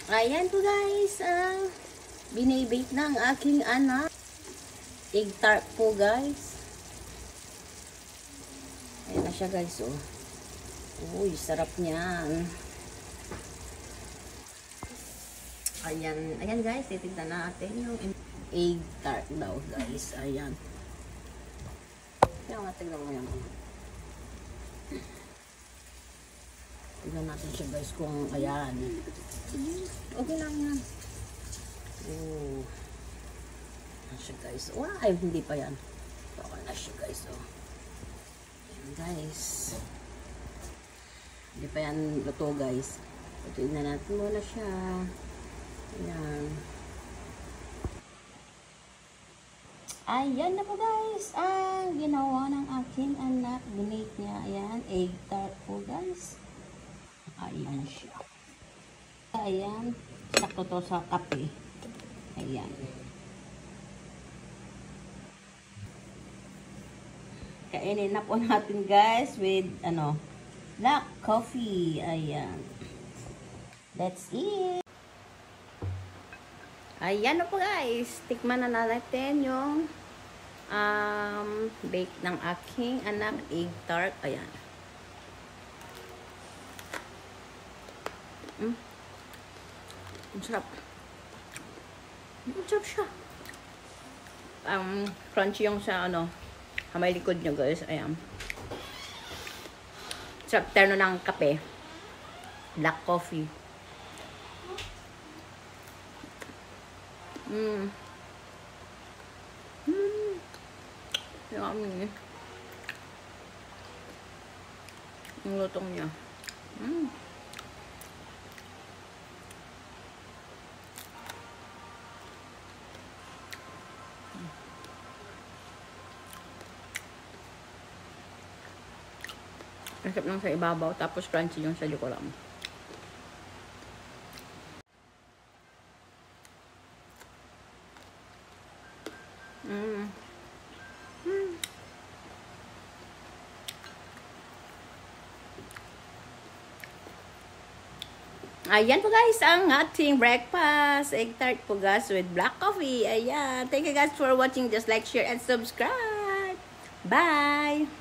Ayan po guys, binibake ng aking anak. Egg tart po guys. Ayan na siya guys, oh. Uy, sarap niyan. Ayan guys, titignan natin yung egg tart daw guys. Ayan. Kaya nga, tignan mo yan. Tignan natin siya guys kung ayan. Okay lang yan. Oh. Ayan siya guys. Wow, ay, hindi pa yan. Okay na siya guys, oh. Ayan guys. Hindi pa yan luto guys. Tignan natin muna siya. Ayan. Ayan na po guys. Ginawa ng aking anak. Binake niya. Ayan. Egg tart po guys. Ayan siya. Ayan. Sakto to sa kape. Ayan. Kainin na po natin guys with black coffee. Ayan. That's it. Ayan na po guys. Tikman na natin yung bake ng aking anak, egg tart. Ayan. Ang sarap. Ang sarap siya. Crunchy yung sa kamay likod nyo guys. Ayan. Sarap terno ng kape. Black coffee. Yummy. Ang lutong niya. Masarap lang sa ibabaw, tapos crunchy yung sa likuram. Ayan po guys, ang ating breakfast. Egg tart po guys with black coffee. Ayan. Thank you guys for watching. Just like, share, and subscribe. Bye!